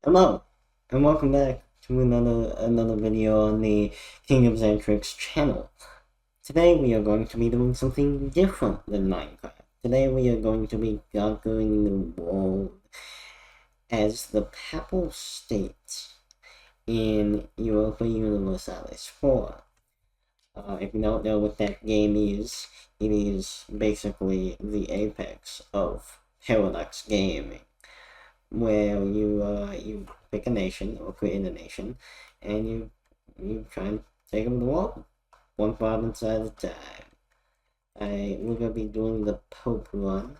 Hello, and welcome back to another video on the KingOfXantrix channel. Today we are going to be doing something different than Minecraft. Today we are going to be conquering the world as the Papal States in Europa Universalis 4. If you don't know what that game is, it is basically the apex of paradox gaming, where you pick a nation or create a nation, and you try and take them to war, one province at a time. We're gonna be doing the Pope run,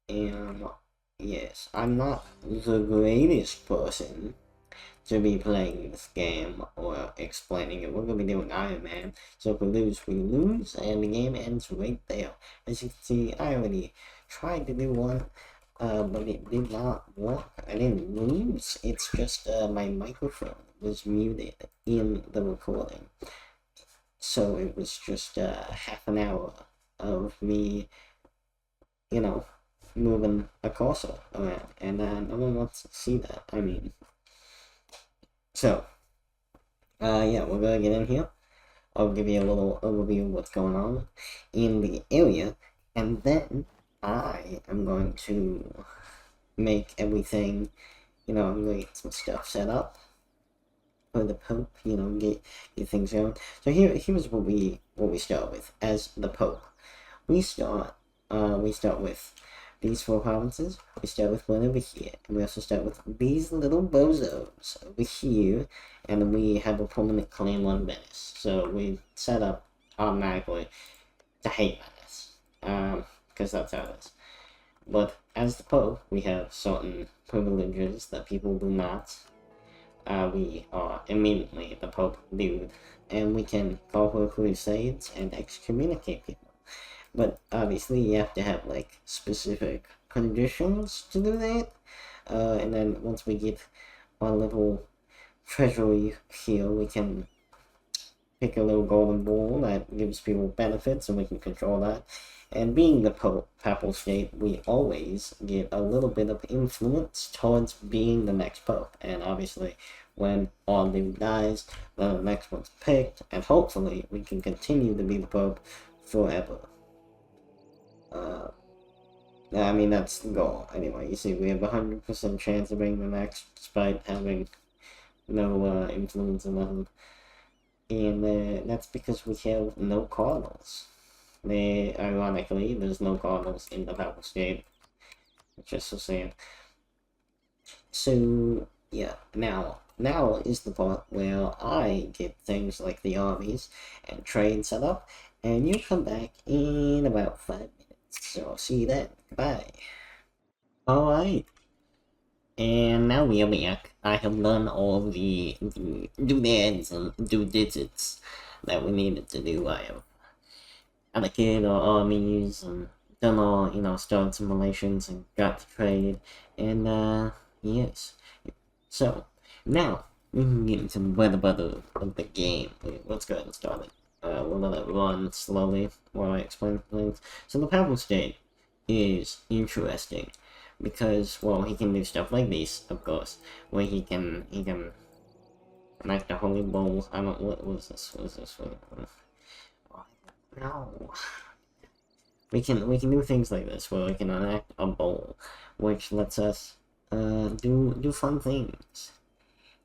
and yes, I'm not the greatest person to be playing this game or explaining it. We're gonna be doing Iron Man, so if we lose, and the game ends right there. As you can see, I already tried to do one, but it did not work. I didn't lose, it's just my microphone was muted in the recording. So it was just half an hour of me, moving a cursor around, and no one wants to see that. So, yeah, we're gonna get in here. I'll give you a little overview of what's going on in the area, and then I am going to make everything, I'm gonna get some stuff set up for the Pope, get things going. So here's what we start with as the Pope. We start with these four provinces. We start with one over here, and we also start with these little bozos over here, and then we have a permanent claim on Venice. So we set up automatically to hate Venice, because that's how it is. But as the Pope, we have certain privileges that people do not. We are immediately the Pope dude, and we can call for crusades and excommunicate people. But obviously you have to have like specific conditions to do that. And then once we get our little treasury here, we can pick a little golden ball that gives people benefits, and we can control that. And being the Papal State, we always get a little bit of influence towards being the next Pope. And obviously, when our dude dies, the next one's picked, and hopefully we can continue to be the Pope forever. That's the goal. Anyway, you see, we have a 100% chance of being the next, despite having no influence in nothing. And that's because we have no cardinals. Ironically, there's no cardinals in the Papal State, which is so sad. So, yeah, now is the part where I get things like the armies and trade set up, and you come back in about 5 minutes. So I'll see you then. Goodbye. Alright. And now we are back. I have done all the doodads and digits that we needed to do. I have allocated our armies and done all, started simulations and got to trade. And, yes. So, now, we can get into the bread and butter of the game. Let's go ahead and start it. We'll let it run slowly while I explain things. So the Papal State is interesting because, well, he can do stuff like this, of course, where he can like the Holy Bowl. What was this? What is this? Oh, no. We can do things like this where we can enact a bowl, which lets us do fun things,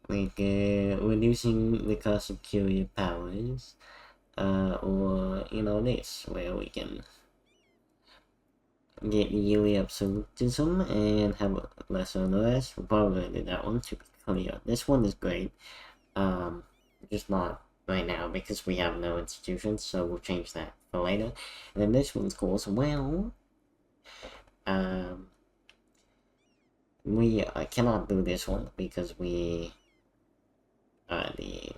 like reducing the cost of courier powers. Or, this, where we can get yearly absolutism and have less on the rest. We're probably going to do that one to be clear. This one is great, just not right now because we have no institutions, so we'll change that for later. And then this one's cool as well. We cannot do this one because we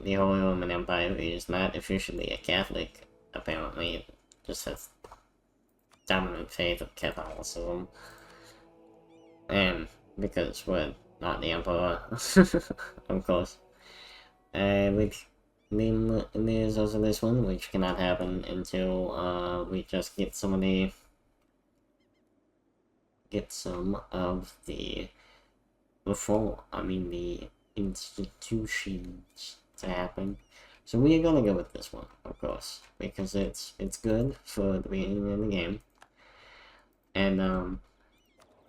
the Holy Roman Empire is not officially a Catholic, apparently. It just has dominant faith of Catholicism. And because we're not the Emperor, of course. Then there's also this one, which cannot happen until we just get some of the the institutions to happen. So we are gonna go with this one, of course, because it's good for the beginning of the game. And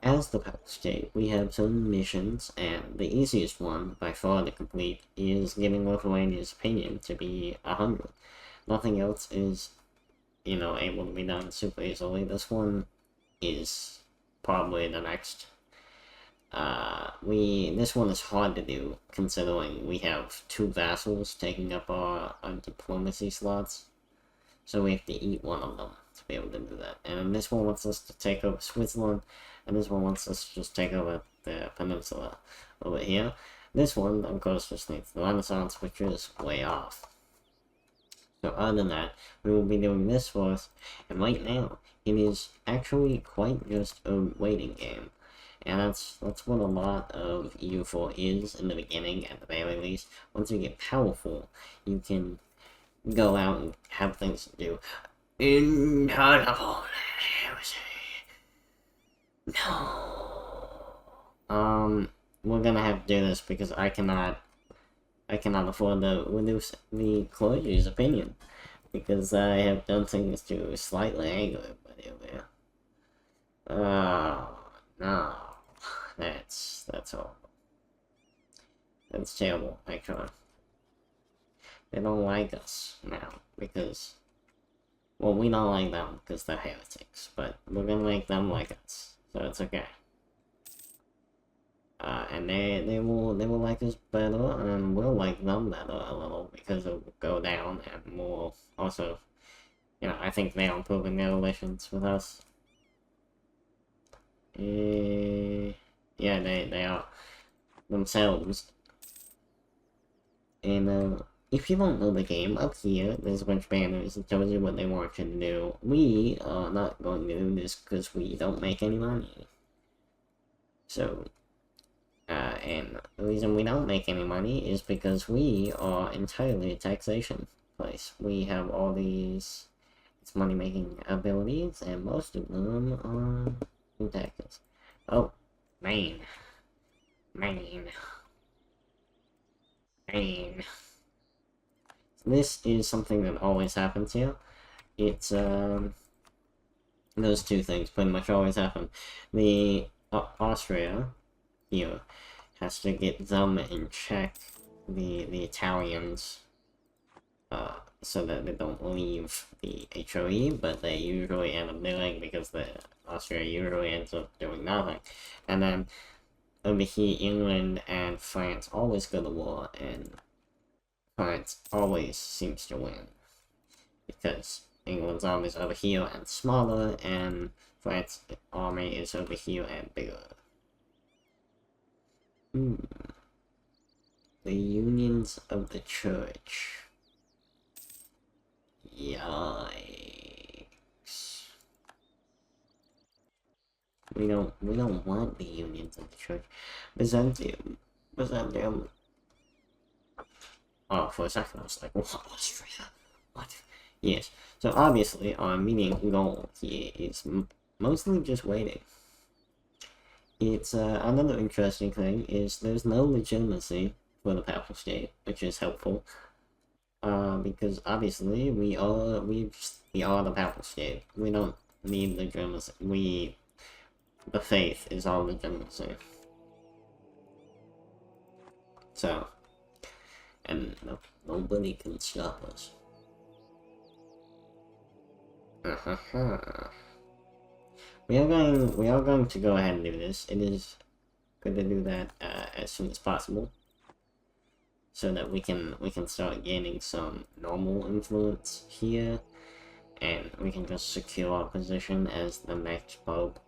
as the Papal State, we have some missions, and the easiest one by far to complete is getting Lithuania's opinion to be 100. Nothing else is, able to be done super easily. This one is probably the next. This one is hard to do, considering we have 2 vassals taking up our diplomacy slots. So we have to eat one of them to be able to do that. And this one wants us to take over Switzerland, and this one wants us to just take over the peninsula over here. This one, of course, just needs the Renaissance, which is way off. So other than that, we will be doing this first, and right now, it is actually quite just a waiting game. And that's what a lot of EU4 is in the beginning, at the very least. Once you get powerful, you can go out and have things to do. Intolerable. No. We're gonna have to do this because I cannot afford to reduce the clergy's opinion, because I have done things to slightly anger everybody over here. Oh, no. That's horrible. That's terrible, actually. They don't like us now, because, well, we don't like them because they're heretics, but we're gonna make them like us, so it's okay. And they will like us better, and we'll like them better a little, because it will go down, and we'll also, I think they are improving their relations with us. Yeah, they are themselves. And, if you don't know the game, up here, there's a bunch of banners that tells you what they want you to do. We are not going to do this because we don't make any money. So, and the reason we don't make any money is because we are entirely a taxation place. We have all these money-making abilities, and most of them are in taxes. Oh, Maine. This is something that always happens here. It's, those two things pretty much always happen. The Austria here has to get them in check, the Italians, so that they don't leave the HOE, but they usually end up doing, because the Austria usually ends up doing nothing. And then over here, England and France always go to war, and France always seems to win, because England's army is over here and smaller, and France's army is over here and bigger. The unions of the church. Yikes. We don't want the unions of the church. Byzantium. Oh, for a second I was like, what, Austria? What? Yes. So obviously our immediate goal here is mostly just waiting. It's, another interesting thing is there's no legitimacy for the Papal State, which is helpful. Because obviously we are the Papal State. We don't need legitimacy. The faith is our legitimacy. So, and nobody can stop us. We are going to go ahead and do this. It is good to do that as soon as possible, so that we can start gaining some normal influence here, and we can just secure our position as the next pope.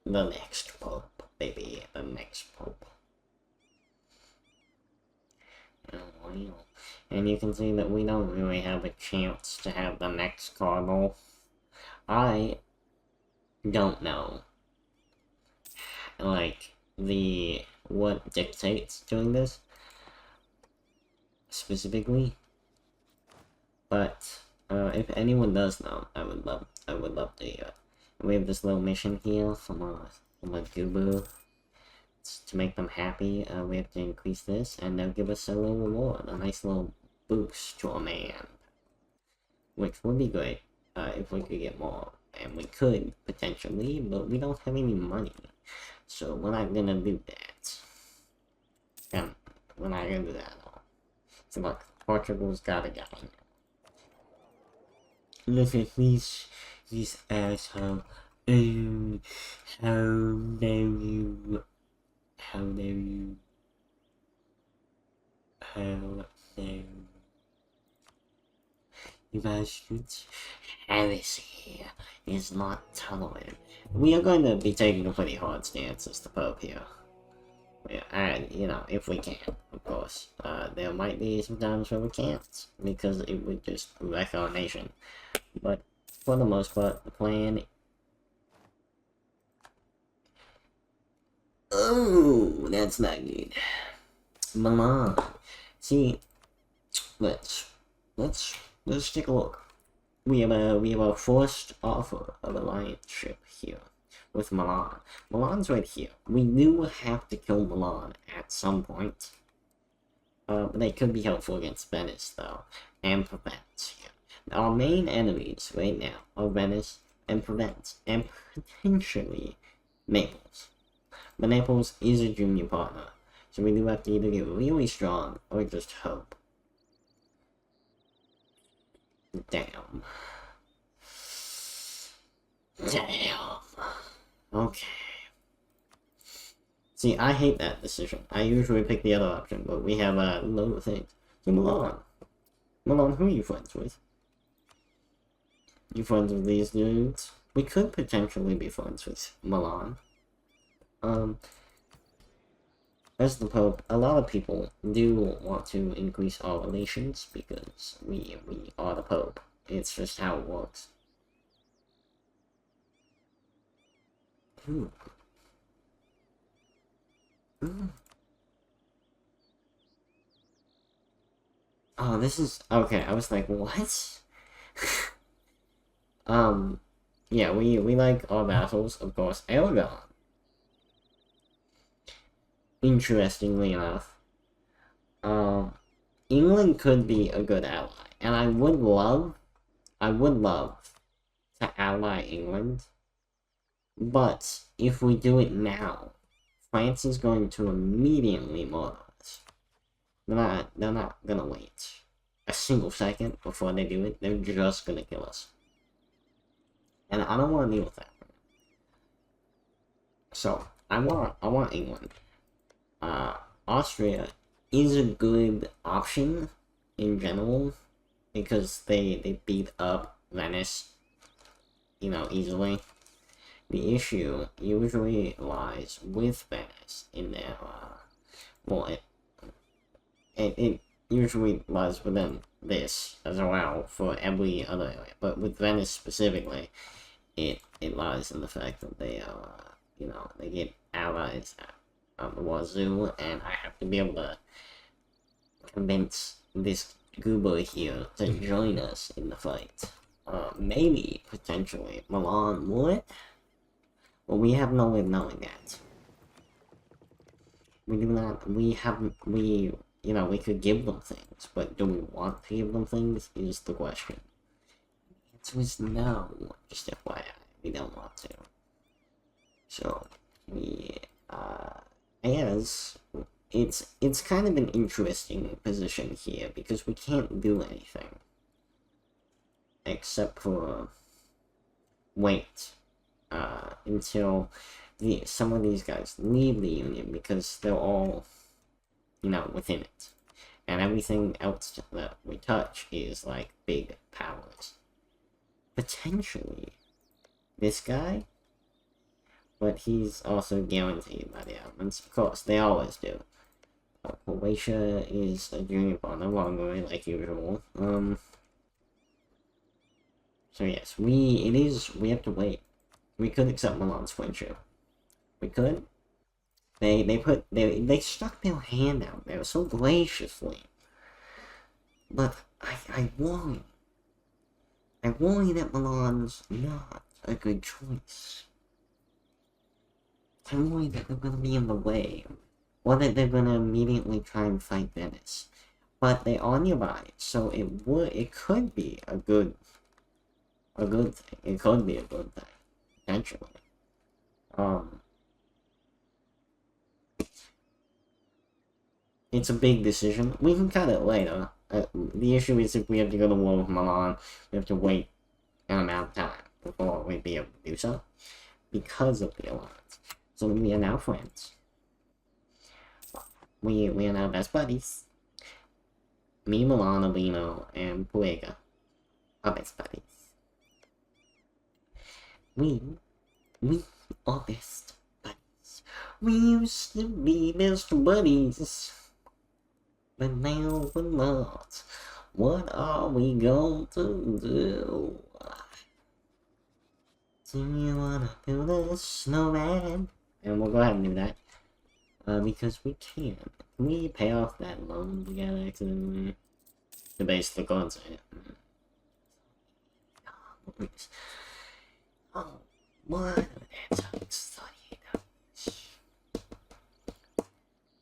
The next pope, baby, the next pope. And you can see that we don't really have a chance to have the next cardinal. I don't know, like, what dictates doing this specifically, but if anyone does know, I would love to hear it. We have this little mission here from a guru. to make them happy, we have to increase this, and they'll give us a little reward, a nice little boost to a man. Which would be great, if we could get more. And we could, potentially, but we don't have any money. So we're not gonna do that. And we're not gonna do that at all. So look, Portugal's got a guy. Look at this asshole. Oh, how dare you? How dare you? How dare you? You bastards. Heresy is not tolerated. We are going to be taking a pretty hard stance as the Pope here. Yeah, and, you know, if we can, of course. There might be some times where we can't, because it would just wreck our nation. But, for the most part, the plan... Oh, that's not good. Milan. See, let's take a look. We have a forced offer of alliance-ship here with Milan. Milan's right here. We do have to kill Milan at some point. But they could be helpful against Venice, though, and Provence. Our main enemies right now are Venice and Provence, and potentially Naples. But Naples is a junior partner, so we do have to either get really strong or just hope. Damn. Damn. Okay. See, I hate that decision. I usually pick the other option, but we have a load of things. So Milan. Milan, who are you friends with? You friends with these dudes? We could potentially be friends with Milan. As the Pope, a lot of people do want to increase our relations because we are the Pope. It's just how it works. Ooh. Ooh. Oh, this is... Okay, I was like, what? Yeah, we like our vassals, of course. Aragon. Interestingly enough, England could be a good ally, and I would love to ally England, but if we do it now, France is going to immediately murder us. They're not gonna wait a single second before they do it. They're just gonna kill us, and I don't want to deal with that. So I want England. Austria is a good option in general because they beat up Venice, you know, easily. The issue usually lies with Venice in their, well, it usually lies within this as well for every other area, but with Venice specifically, it lies in the fact that they are, you know, they get allies on the wazoo, and I have to be able to convince this goober here to join us in the fight. Maybe, potentially, Milan would? Well, we have no way of knowing that. We do not, we, you know, we could give them things, but do we want to give them things is the question. The answer is no, just FYI, we don't want to. So, we, as it's kind of an interesting position here because we can't do anything except for wait until some of these guys leave the Union because they're all, you know, within it, and everything else that we touch is like big powers. Potentially this guy. But he's also guaranteed by the elements. Of course, they always do. Croatia is a junior partner, Hungary, like usual. So yes, we have to wait. We could accept Milan's friendship. We could. They stuck their hand out there so graciously. But I worry. I worry that Milan's not a good choice. I'm worried that they're gonna be in the way, or that they're gonna immediately try and fight Venice. But they are nearby, so it could be a good thing. It could be a good thing, potentially. It's a big decision. We can cut it later. The issue is if we have to go to war with Milan, we have to wait an amount of time before we'd be able to do so, because of the alliance. So we are now friends. We are now best buddies. Me, Milan, Alino, and Puega are best buddies. We are best buddies. We used to be best buddies, but now we're not. What are we going to do? Do you wanna build a snowman? And we'll go ahead and do that. Because we can. Can we pay off that loan together accidentally? To base the guns in it. Oh, what? That's $38.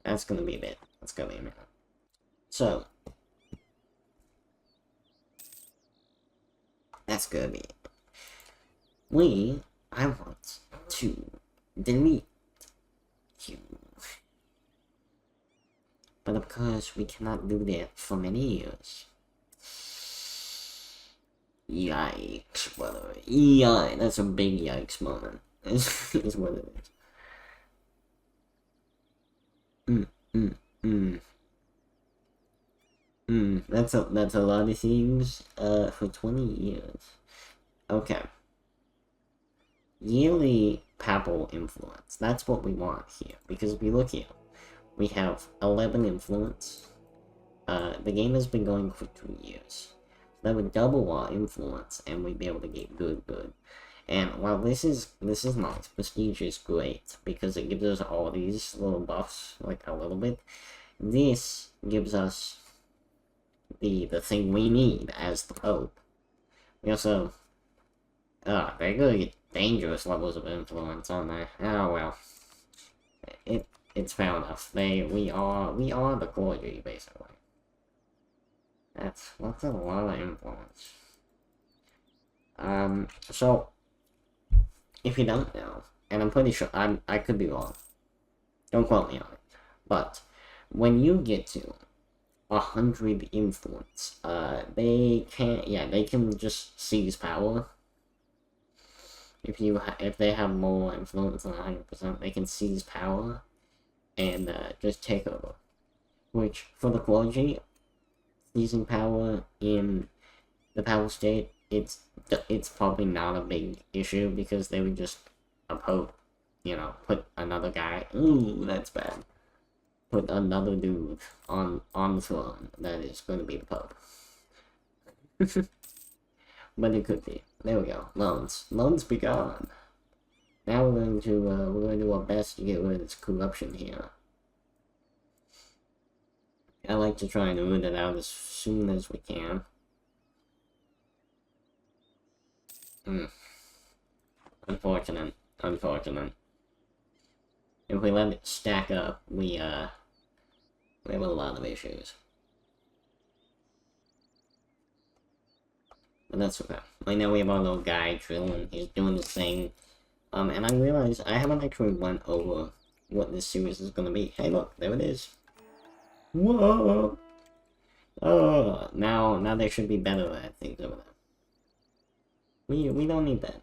That's gonna be a bit. That's gonna be a minute. So, that's gonna be it. I want to delete you. But of course, we cannot do that for many years. Yikes, brother. Yeah, that's a big yikes moment. Is what it is. That's a lot of things, for 20 years. Okay. Yearly papal influence. That's what we want here. Because if you look here, we have 11 influence. The game has been going for 2 years. That would double our influence, and we'd be able to get good. And while this is nice, prestige is great, because it gives us all these little buffs, like a little bit. This gives us the thing we need as the Pope. We also, they're gonna get dangerous levels of influence, aren't they? Oh well. It's fair enough. We are the clergy, basically. That's a lot of influence. So, if you don't know, and I'm pretty sure, I could be wrong, don't quote me on it, but when you get to 100 influence, they can just seize power. If they have more influence than 100%, they can seize power and just take over. Which, for the clergy, seizing power in the Papal State, it's probably not a big issue, because they would just put another guy. Ooh, that's bad. Put another dude on the throne that is going to be the Pope. But it could be. There we go. Loans be gone. Now we're going to do our best to get rid of this corruption here. I like to try and root it out as soon as we can. Unfortunate. If we let it stack up, we have a lot of issues. But that's okay. Right now we have our little guy drilling. He's doing his thing. And I realize I haven't actually went over what this series is gonna be. Hey, look, there it is. Whoa! Oh, now there should be better things over there. We don't need that.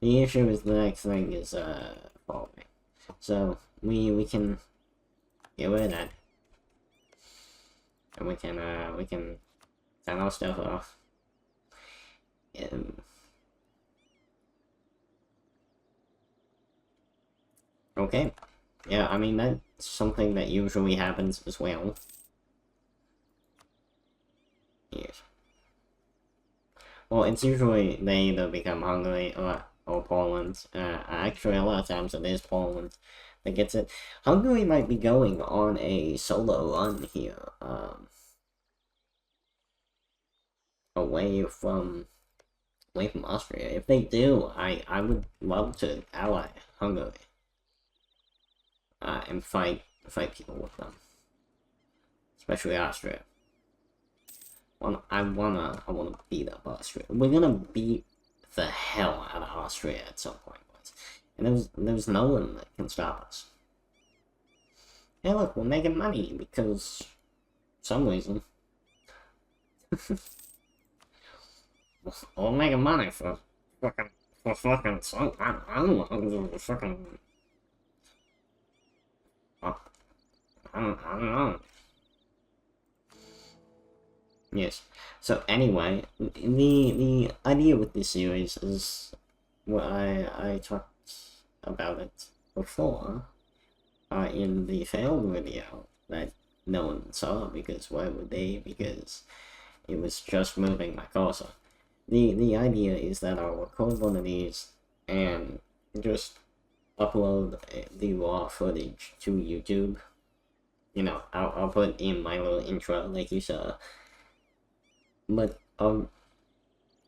The issue is the next thing is following. So we can get rid of that. And we can send our stuff off. Okay. Yeah, I mean, that's something that usually happens as well. Yes. Well, it's usually they either become Hungary or Poland. Actually, a lot of times it is Poland that gets it. Hungary might be going on a solo run here. Away from Austria. If they do, I would love to ally Hungary. and fight people with them, especially Austria. I wanna beat up Austria. We're gonna beat the hell out of Austria at some point, boys. And there's no one that can stop us. Hey, look, we're making money because some reason. We're making money for fucking some, I don't know, fucking. I don't know. Yes. So anyway, the idea with this series is what I talked about it before in the failed video that no one saw, because why would they? Because it was just moving my cursor. The idea is that I'll record one of these and just upload the raw footage to YouTube. You know, I'll put in my little intro like you saw. But, or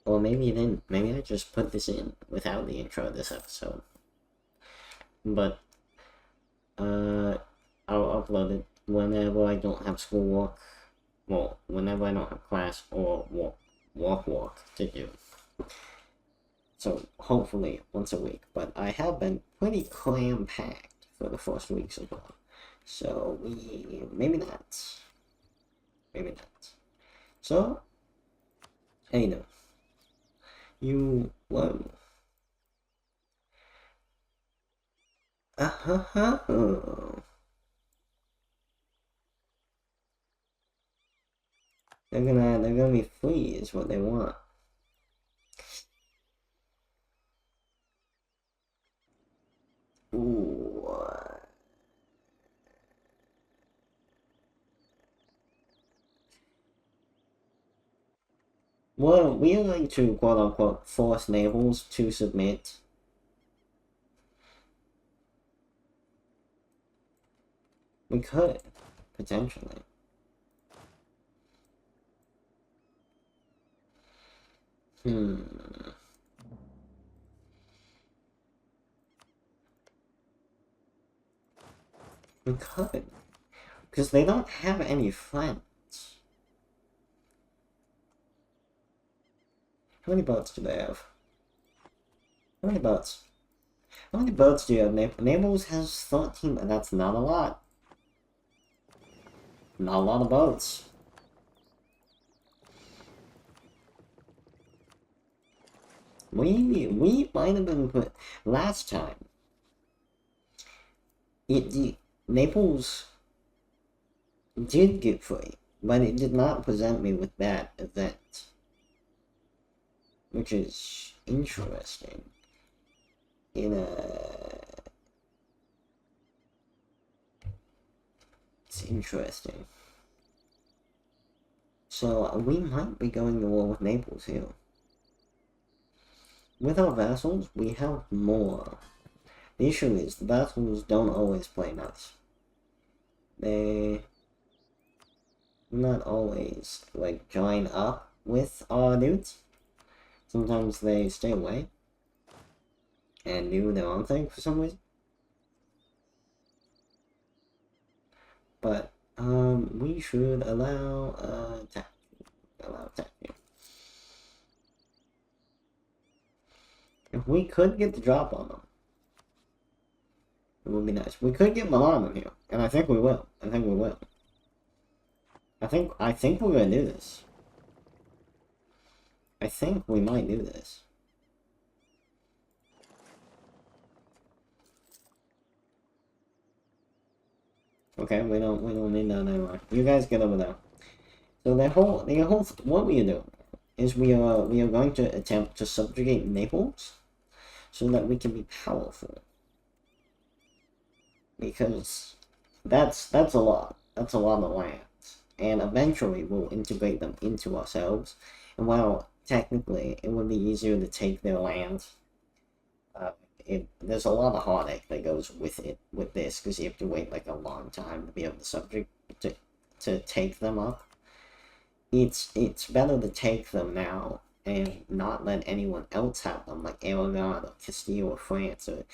maybe I just put this in without the intro this episode. But, I'll upload it whenever I don't have schoolwork. Well, whenever I don't have class or walk to do. So, hopefully, once a week. But I have been pretty cram-packed for the first week so far. So, maybe not. Maybe not. So, hey, no. Whoa. They're gonna be free is what they want. Ooh. Well, we are going to quote-unquote force Naples to submit. We could, potentially. We could. Because they don't have any friends. How many boats do they have? How many boats? How many boats do you have? Naples has 13, and that's not a lot. Not a lot of boats. We might have been put last time. Naples did get free, but it did not present me with that event, which is interesting. It's interesting. So we might be going to war with Naples here. With our vassals, we have more. The issue is the vassals don't always play nice. They not always like join up with our dudes. Sometimes they stay away and do their own thing for some reason. But we should allow attack. If we could get the drop on them, it would be nice. We could get Milan in here, and I think we will. I think we're gonna do this. I think we might do this. Okay, we don't need that anymore. You guys get over there. So what we are doing is we are going to attempt to subjugate Naples so that we can be powerful. Because that's a lot. That's a lot of land. And eventually we'll integrate them into ourselves. And while technically it would be easier to take their land, there's a lot of heartache that goes with this, because you have to wait like a long time to be able to take them up. It's better to take them now and not let anyone else have them, like Aragon or Castile or France, or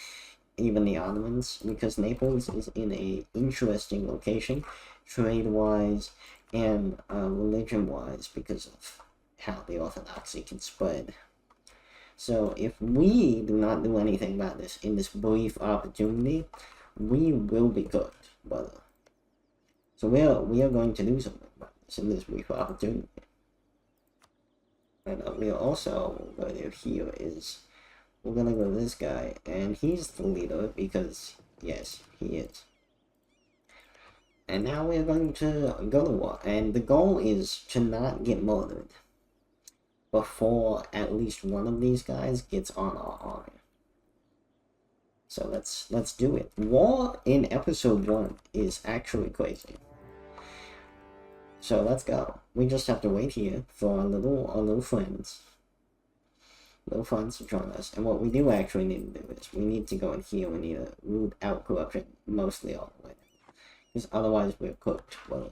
even the Ottomans, because Naples is in a interesting location, trade-wise and religion-wise, because of how the Orthodoxy can spread. So if we do not do anything about this in this brief opportunity, we will be cooked, brother. So we are going to do something about this in this brief opportunity. And we are also going to do here is, we're gonna go to this guy, and he's the leader because, yes, he is. And now we're going to go to war, and the goal is to not get murdered before at least one of these guys gets on our army. So let's do it. War in episode 1 is actually crazy. So let's go. We just have to wait here for our little friends. Little friends to join us. And what we do actually need to do is we need to go in here. We need to root out corruption mostly all the way. Because otherwise we're cooked. Well,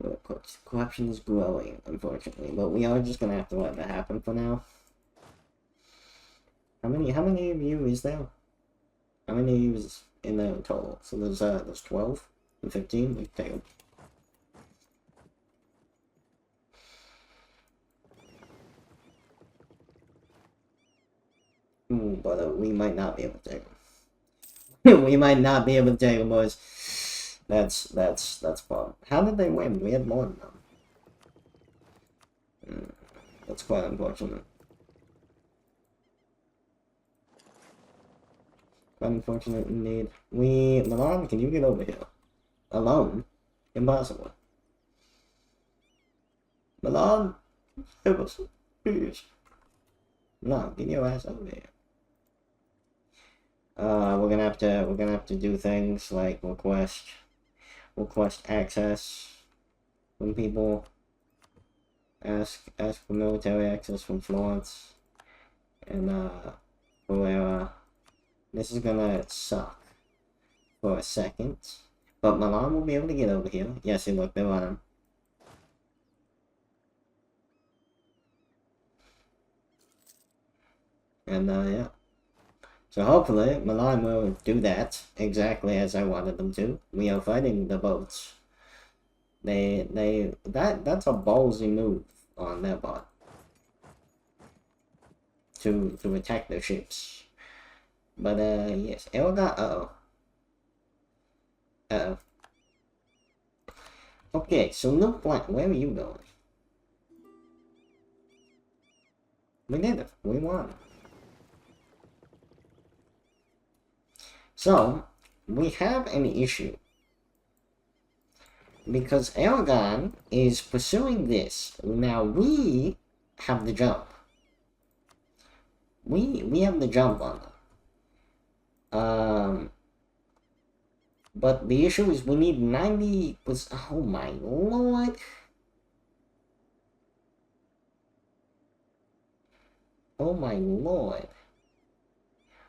we're cooked. Corruption is growing, unfortunately. But we are just gonna have to let that happen for now. How many of you is there? How many of you is in there in total? So there's 12 and 15. We can take them. But we might not be able to take them. We might not be able to take them, boys. That's fun. How did they win? We had more than them. That's quite unfortunate. Quite unfortunate indeed. Milan, can you get over here? Alone? Impossible. Milan, help us, please. No, get your ass over here. We're gonna have to do things like request access when people ask for military access from Florence and Ferrera. This is gonna suck for a second, but Milan will be able to get over here. Yeah, see, look, they're on him. And yeah. So hopefully Milan will do that exactly as I wanted them to. We are fighting the boats. That's a ballsy move on their part. To attack their ships. But yes, Elga, okay, so Luke Blank, where are you going? We did it. We won. So, we have an issue. Because Aragon is pursuing this. Now, we have the jump. We have the jump on them. But the issue is we need 90... Oh my lord. Oh my lord.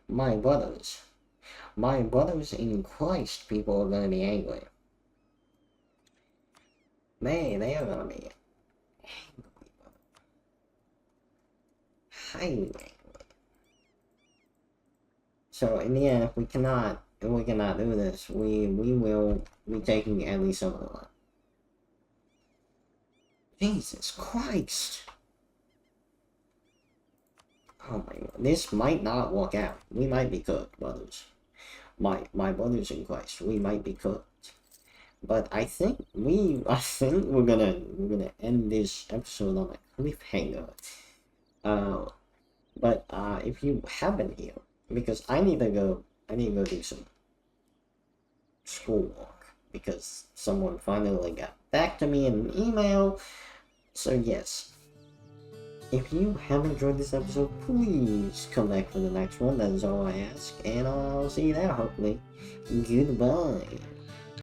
My brothers. My brothers in Christ, people are gonna be angry. They are gonna be angry. Highly angry. So in the end, if we cannot do this, we will be taking at least some of the land. Jesus Christ! Oh my god, this might not work out. We might be cooked, brothers. My brothers in Christ, we might be cooked. But I think we're gonna end this episode on a cliffhanger. But if you haven't here, because I need to go do some schoolwork because someone finally got back to me in an email. So yes. If you have enjoyed this episode, please come back for the next one. That is all I ask. And I'll see you there, hopefully. Goodbye.